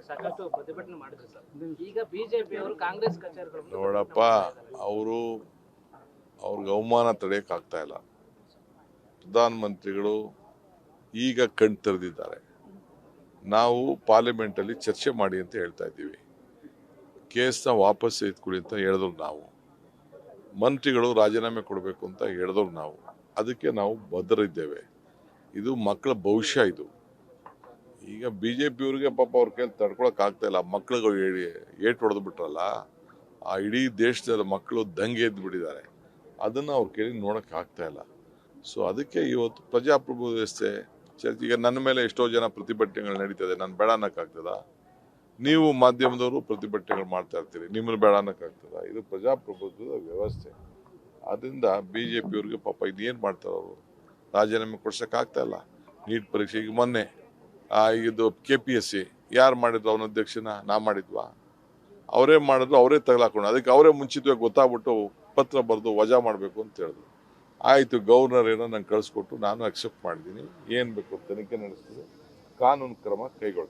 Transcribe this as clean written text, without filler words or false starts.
ಸಾಕಷ್ಟು ಪ್ರತಿಭಟನೆ ಮಾಡಿದ್ರು ಸರ್. ಈಗ ಬಿಜೆಪಿ ಅವರು ಕಾಂಗ್ರೆಸ್ ಕಚೇರಿಗಳು ನೋಡಪ್ಪ, ಅವ್ರಿಗೆ ಅವಮಾನ ತಡೆಯೋಕ್ಕಾಗ್ತಾ ಇಲ್ಲ. ಪ್ರಧಾನಮಂತ್ರಿಗಳು ಈಗ ಕಣ್ ತೆರೆದಿದ್ದಾರೆ. ನಾವು ಪಾರ್ಲಿಮೆಂಟಲ್ಲಿ ಚರ್ಚೆ ಮಾಡಿ ಅಂತ ಹೇಳ್ತಾ ಇದ್ದೀವಿ. ಕೇಸ್ನ ವಾಪಸ್ ಎತ್ಕೊಳ್ಳಿ ಅಂತ ಹೇಳಿದ್ರು ನಾವು. ಮಂತ್ರಿಗಳು ರಾಜೀನಾಮೆ ಕೊಡಬೇಕು ಅಂತ ಹೇಳಿದ್ರು ನಾವು. ಅದಕ್ಕೆ ನಾವು ಬದ್ಧರಿದ್ದೇವೆ. ಇದು ಮಕ್ಕಳ ಭವಿಷ್ಯ. ಇದು ಈಗ ಬಿಜೆಪಿಯವ್ರಿಗೆ ಪಾಪ ಅವ್ರ ಕೈಲಿ ತಡ್ಕೊಳಕ್ ಆಗ್ತಾ ಇಲ್ಲ. ಮಕ್ಕಳುಗಳು ಏಟು ಹೊಡೆದು ಬಿಟ್ರಲ್ಲ, ಆ ಇಡೀ ದೇಶದ ಮಕ್ಕಳು ದಂಗೆ ಎದ್ದು ಬಿಟ್ಟಿದ್ದಾರೆ. ಅದನ್ನು ಅವ್ರ ಕೈಲಿ ನೋಡಕ್ ಆಗ್ತಾ ಇಲ್ಲ. ಸೊ ಅದಕ್ಕೆ ಇವತ್ತು ಪ್ರಜಾಪ್ರಭುತ್ವ ವ್ಯವಸ್ಥೆ ಈಗ ನನ್ನ ಮೇಲೆ ಎಷ್ಟೋ ಜನ ಪ್ರತಿಭಟನೆಗಳು ನಡೀತದೆ. ನಾನು ಬೇಡ ಅನ್ನಕ್ಕಾಗ್ತದ? ನೀವು ಮಾಧ್ಯಮದವರು ಪ್ರತಿಭಟನೆಗಳು ಮಾಡ್ತಾ ಇರ್ತೀರಿ, ನಿಮ್ಮನ್ನು ಬೇಡ ಅನ್ನಕ್ಕಾಗ್ತದ? ಇದು ಪ್ರಜಾಪ್ರಭುತ್ವದ ವ್ಯವಸ್ಥೆ. ಅದರಿಂದ ಬಿಜೆಪಿಯವ್ರಿಗೆ ಪಾಪ ಇದೇನು ಮಾಡ್ತಾರೆ ಅವರು, ರಾಜೀನಾಮೆ ಕೊಡ್ಸೋಕ್ಕಾಗ್ತಾ ಇಲ್ಲ. ನೀಟ್ ಪರೀಕ್ಷೆಗೆ ಮೊನ್ನೆ ಇದು KPSC ಯಾರು ಮಾಡಿದ್ರು? ಅವನ ಅಧ್ಯಕ್ಷನ ನಾ ಮಾಡಿದ್ವಾ? ಅವರೇ ಮಾಡಿದ್ರು, ಅವರೇ ತಗಲಾಕೊಂಡು ಅದಕ್ಕೆ ಅವರೇ ಮುಂಚಿತವಾಗಿ ಗೊತ್ತಾಗ್ಬಿಟ್ಟು ಪತ್ರ ಬರೆದು ವಜಾ ಮಾಡಬೇಕು ಅಂತ ಹೇಳಿದ್ರು. ಆಯಿತು, ಗವರ್ನರ್ ಏನೋ ನಂಗೆ ಕಳಿಸ್ಕೊಟ್ಟು ನಾನು ಅಕ್ಸೆಪ್ಟ್ ಮಾಡಿದ್ದೀನಿ. ಏನು ಬೇಕು ತನಿಖೆ ನಡೆಸಿದ್ರು, ಕಾನೂನು ಕ್ರಮ ಕೈಗೊಳ್ತೀನಿ.